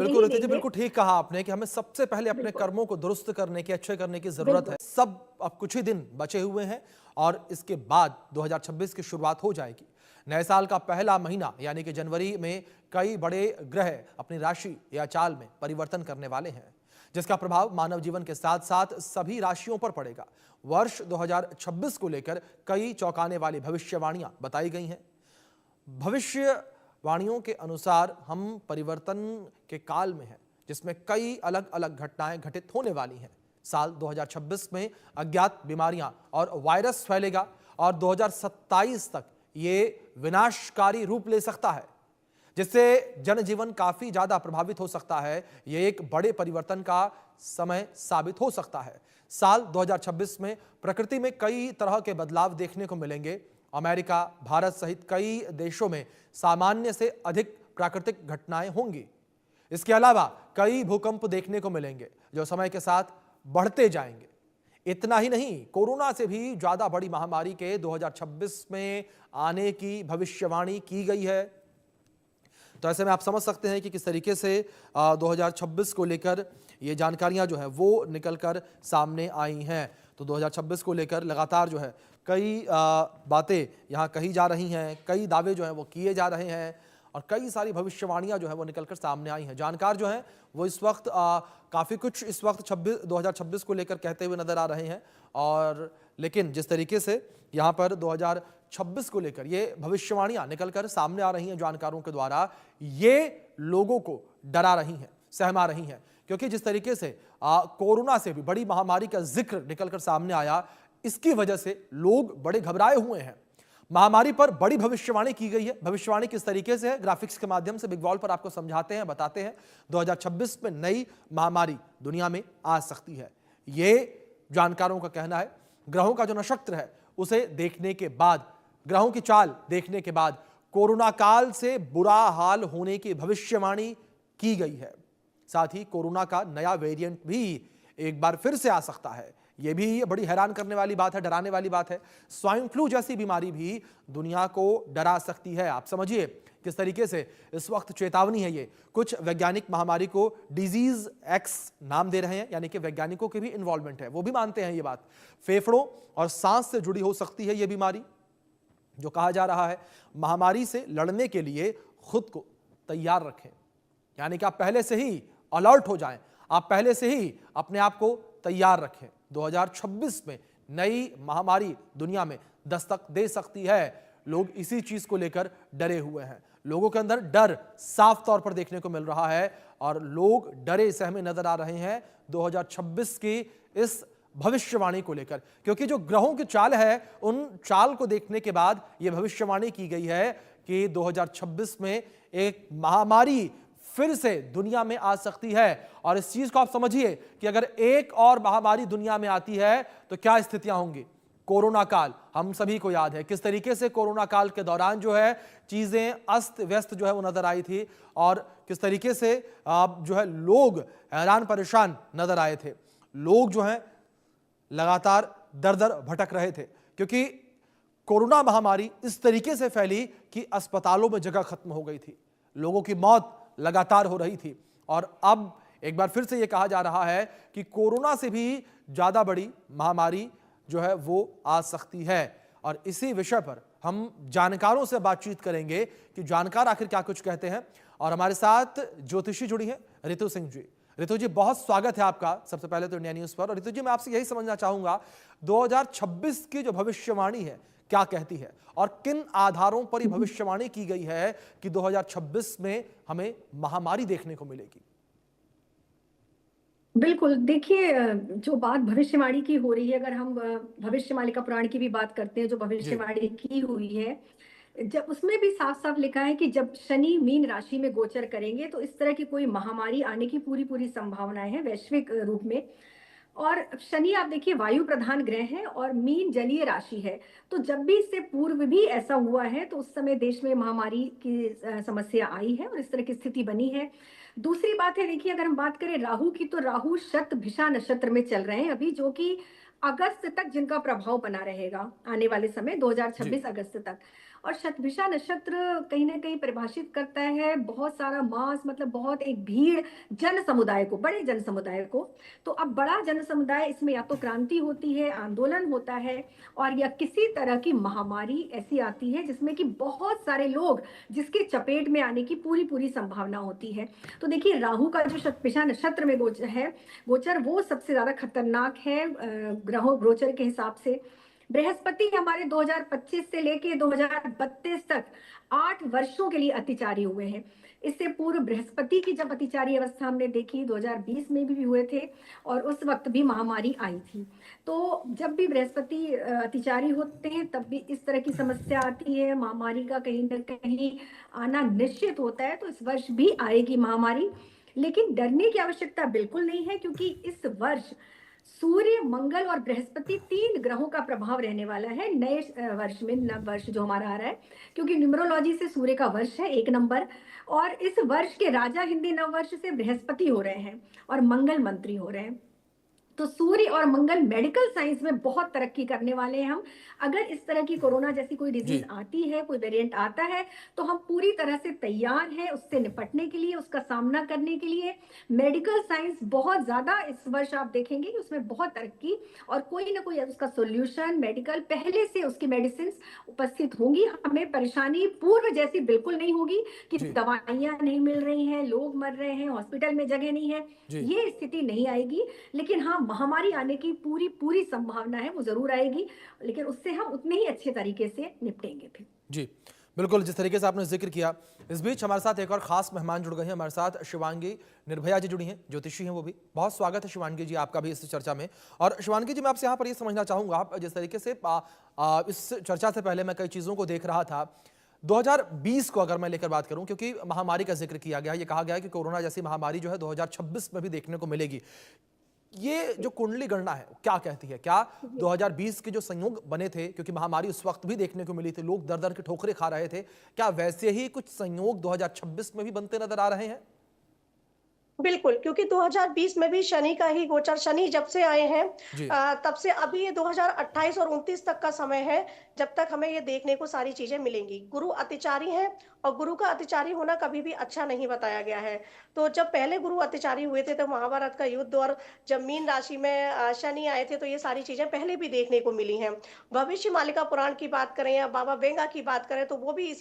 बिल्कुल नहीं रितु जी, देंगे। बिल्कुल ठीक कहा आपने कि हमें सबसे पहले अपने बिल्कुल, कर्मों को दुरुस्त करने की, अच्छे करने की जरूरत बिल्कुल। है। सब अब कुछ ही दिन बचे हुए हैं और इसके बाद 2026 की शुरुआत हो जाएगी। नए साल का पहला महीना यानी कि जनवरी में कई बड़े ग्रह अपनी राशि या चाल में परिवर्तन करने वाले हैं, जिसका प्रभाव मानव जीवन के साथ साथ सभी राशियों पर पड़ेगा। वर्ष 2026 को लेकर कई चौंकाने वाली भविष्यवाणियां बताई गई हैं। भविष्यवाणियों के अनुसार हम परिवर्तन के काल में हैं, जिसमें कई अलग अलग घटनाएं घटित होने वाली हैं। साल 2026 में अज्ञात बीमारियां और वायरस फैलेगा और 2027 तक ये विनाशकारी रूप ले सकता है, जिससे जनजीवन काफी ज्यादा प्रभावित हो सकता है। यह एक बड़े परिवर्तन का समय साबित हो सकता है। साल 2026 में प्रकृति में कई तरह के बदलाव देखने को मिलेंगे। अमेरिका, भारत सहित कई देशों में सामान्य से अधिक प्राकृतिक घटनाएं होंगी। इसके अलावा कई भूकंप देखने को मिलेंगे जो समय के साथ बढ़ते जाएंगे। इतना ही नहीं, कोरोना से भी ज्यादा बड़ी महामारी के 2026 में आने की भविष्यवाणी की गई है। तो ऐसे में आप समझ सकते हैं कि किस तरीके से 2026 को लेकर ये जानकारियां जो है वो निकलकर सामने आई हैं। तो 2026 को लेकर लगातार जो है कई बातें यहाँ कही जा रही हैं, कई दावे जो हैं वो किए जा रहे हैं और कई सारी भविष्यवाणियां जो है वो निकलकर सामने आई हैं। जानकार जो हैं वो इस वक्त काफ़ी कुछ इस वक्त 2026 को लेकर कहते हुए नजर आ रहे हैं। और लेकिन जिस तरीके से यहाँ पर 2026 को लेकर ये भविष्यवाणियां निकलकर सामने आ रही हैं जानकारों के द्वारा, ये लोगों को डरा रही हैं, सहमा रही हैं। क्योंकि जिस तरीके से कोरोना से भी बड़ी महामारी का जिक्र निकलकर सामने आया, इसकी वजह से लोग बड़े घबराए हुए हैं। महामारी पर बड़ी भविष्यवाणी की गई है। भविष्यवाणी किस तरीके से है, ग्राफिक्स के माध्यम से बिग वॉल पर आपको समझाते हैं, बताते हैं। 2026 में नई महामारी दुनिया में आ सकती है, ये जानकारों का कहना है। ग्रहों का जो नक्षत्र है उसे देखने के बाद, ग्रहों की चाल देखने के बाद कोरोना काल से बुरा हाल होने की भविष्यवाणी की गई है। साथ ही कोरोना का नया वेरिएंट भी एक बार फिर से आ सकता है। यह भी बड़ी हैरान करने वाली बात है, डराने वाली बात है। स्वाइन फ्लू जैसी बीमारी भी दुनिया को डरा सकती है। आप समझिए किस तरीके से इस वक्त चेतावनी है ये। कुछ वैज्ञानिक महामारी को डिजीज एक्स नाम दे रहे हैं, यानी कि वैज्ञानिकों के भी इन्वॉल्वमेंट है, वो भी मानते हैं ये बात। फेफड़ों और सांस से जुड़ी हो सकती है ये बीमारी। जो कहा जा रहा है, महामारी से लड़ने के लिए खुद को तैयार रखें, यानी कि आप पहले से ही अलर्ट हो जाएं, आप पहले से ही अपने आप को तैयार रखें। 2026 में नई महामारी दुनिया में दस्तक दे सकती है। लोग इसी चीज को लेकर डरे हुए हैं। लोगों के अंदर डर साफ तौर पर देखने को मिल रहा है और लोग डरे सहमे नजर आ रहे हैं 2026 की इस भविष्यवाणी को लेकर। क्योंकि जो ग्रहों की चाल है, उन चाल को देखने के बाद यह भविष्यवाणी की गई है कि 2026 में एक महामारी फिर से दुनिया में आ सकती है। और इस चीज को आप समझिए कि अगर एक और महामारी दुनिया में आती है तो क्या स्थितियां होंगी। कोरोना काल हम सभी को याद है किस तरीके से कोरोना काल के दौरान जो है चीजें अस्त व्यस्त जो है वो नजर आई थी और किस तरीके से जो है लोग हैरान परेशान नजर आए थे। लोग जो है लगातार दर दर भटक रहे थे, क्योंकि कोरोना महामारी इस तरीके से फैली कि अस्पतालों में जगह खत्म हो गई थी, लोगों की मौत लगातार हो रही थी। और अब एक बार फिर से यह कहा जा रहा है कि कोरोना से भी ज्यादा बड़ी महामारी जो है वो आ सकती है। और इसी विषय पर हम जानकारों से बातचीत करेंगे कि जानकार आखिर क्या कुछ कहते हैं। और हमारे साथ ज्योतिषी जुड़ी हैं रितु सिंह जी। रितु जी, बहुत स्वागत है आपका सबसे पहले तो इंडिया न्यूज पर। और रितु जी, मैं आपसे यही समझना चाहूंगा 2026 की जो भविष्यवाणी है क्या कहती है और किन आधारों पर यह भविष्यवाणी की गई है कि 2026 में हमें महामारी देखने को मिलेगी। बिल्कुल, देखिए जो बात भविष्यवाणी की हो रही है, अगर हम भविष्यमालिका पुराण की भी बात करते हैं जो जी। भविष्यवाणी की हुई है, जब उसमें भी साफ साफ लिखा है कि जब शनि मीन राशि में गोचर करेंगे तो इस तरह की कोई महामारी आने की पूरी पूरी संभावनाएं हैं वैश्विक रूप में। और शनि आप देखिए वायु प्रधान ग्रह है और मीन जलीय राशि है, तो जब भी इससे पूर्व भी ऐसा हुआ है तो उस समय देश में महामारी की समस्या आई है और इस तरह की स्थिति बनी है। दूसरी बात है, देखिए अगर हम बात करें राहु की, तो राहु शतभिषा नक्षत्र में चल रहे हैं अभी, जो कि अगस्त तक जिनका प्रभाव बना रहेगा आने वाले समय जी। 2026 अगस्त तक। और शतभिषा नक्षत्र कहीं न कहीं परिभाषित करता है बहुत सारा मास, मतलब बहुत एक भीड़, जन समुदाय को, बड़े जन समुदाय को। तो अब बड़ा जन समुदाय, इसमें या तो क्रांति होती है, आंदोलन होता है, और या किसी तरह की महामारी ऐसी आती है जिसमें कि बहुत सारे लोग जिसके चपेट में आने की पूरी-पूरी संभावना होती है। तो देखिए, राहु का जो शतभिषा नक्षत्र में गोचर वो सबसे ज़्यादा खतरनाक है ग्रहों गोचर के हिसाब से। बृहस्पति हमारे 2025 से लेके 2032 तक 8 वर्षों के लिए अतिचारी हुए हैं। इससे पूर्व बृहस्पति की जब अतिचारी अवस्था हमने देखी 2020 में भी हुए थे, और उस वक्त भी महामारी आई थी। तो जब भी बृहस्पति अतिचारी होते हैं तब भी इस तरह की समस्या आती है, महामारी का कहीं ना कहीं आना निश्चित होता है। तो इस वर्ष भी आएगी महामारी, लेकिन डरने की आवश्यकता बिल्कुल नहीं है, क्योंकि इस वर्ष सूर्य, मंगल और बृहस्पति 3 ग्रहों का प्रभाव रहने वाला है नए वर्ष में, नव वर्ष जो हमारा आ रहा है। क्योंकि न्यूमरोलॉजी से सूर्य का वर्ष है 1 नंबर, और इस वर्ष के राजा हिंदी नव वर्ष से बृहस्पति हो रहे हैं और मंगल मंत्री हो रहे हैं। तो सूर्य और मंगल मेडिकल साइंस में बहुत तरक्की करने वाले हैं हम। अगर इस तरह की कोरोना जैसी कोई जी डिजीज आती है, कोई वेरिएंट आता है, तो हम पूरी तरह से तैयार हैं उससे निपटने के लिए, उसका सामना करने के लिए। मेडिकल साइंस बहुत ज्यादा इस वर्ष आप देखेंगे कि उसमें बहुत तरक्की, और कोई ना कोई उसका सोल्यूशन मेडिकल पहले से, उसकी मेडिसिन उपस्थित होंगी। हमें परेशानी पूर्व जैसी बिल्कुल नहीं होगी कि जी दवाइयां नहीं मिल रही हैं, लोग मर रहे हैं, हॉस्पिटल में जगह नहीं है, जी ये स्थिति नहीं आएगी। लेकिन हाँ, महामारी आने की पूरी पूरी संभावना है, वो जरूर आएगी, लेकिन उससे हम उतने ही अच्छे तरीके से निपटेंगे फिर। जी बिल्कुल, जिस तरीके से आपने जिक्र किया। इस बीच हमारे साथ एक और खास मेहमान जुड़ गए हैं। हमारे साथ शिवांगी निर्भया जी जुड़ी हैं, ज्योतिषी हैं वो भी। बहुत स्वागत है शिवांगी जी आपका भी इस चर्चा में। और शिवांगी जी, मैं आपसे यहाँ पर ये समझना चाहूँगा, आप जिस तरीके से इस चर्चा से पहले मैं कई चीज़ों को देख रहा था। 2020 को अगर मैं लेकर बात करूं, क्योंकि महामारी का जिक्र किया गया, ये कहा गया है कि कोरोना जैसी महामारी जो है 2026 में भी देखने को मिलेगी। ये जो कुंडली गणना है क्या कहती है? क्या 2020 के जो संयोग बने थे, क्योंकि महामारी उस वक्त भी देखने को मिली थी, लोग दर दर के ठोकरे खा रहे थे, क्या वैसे ही कुछ संयोग 2026 में भी बनते नजर आ रहे हैं? बिल्कुल, क्योंकि 2020 में भी शनि का ही गोचर, शनि जब से आए हैं जी तब से अभी ये 2028 और 29 तक का समय है, जब तक हमें ये देखने को सारी चीजें मिलेंगी। गुरु अतिचारी हैं, और गुरु का अतिचारी होना कभी भी अच्छा नहीं बताया गया है। तो जब पहले गुरु अतिचारी हुए थे तो महाभारत का युद्ध, और जब मीन राशि में शनि आए थे, तो ये सारी चीजें पहले भी देखने को मिली हैं। भविष्य मालिका पुराण की बात करें या बाबा बेंगा की बात करें, तो वो भी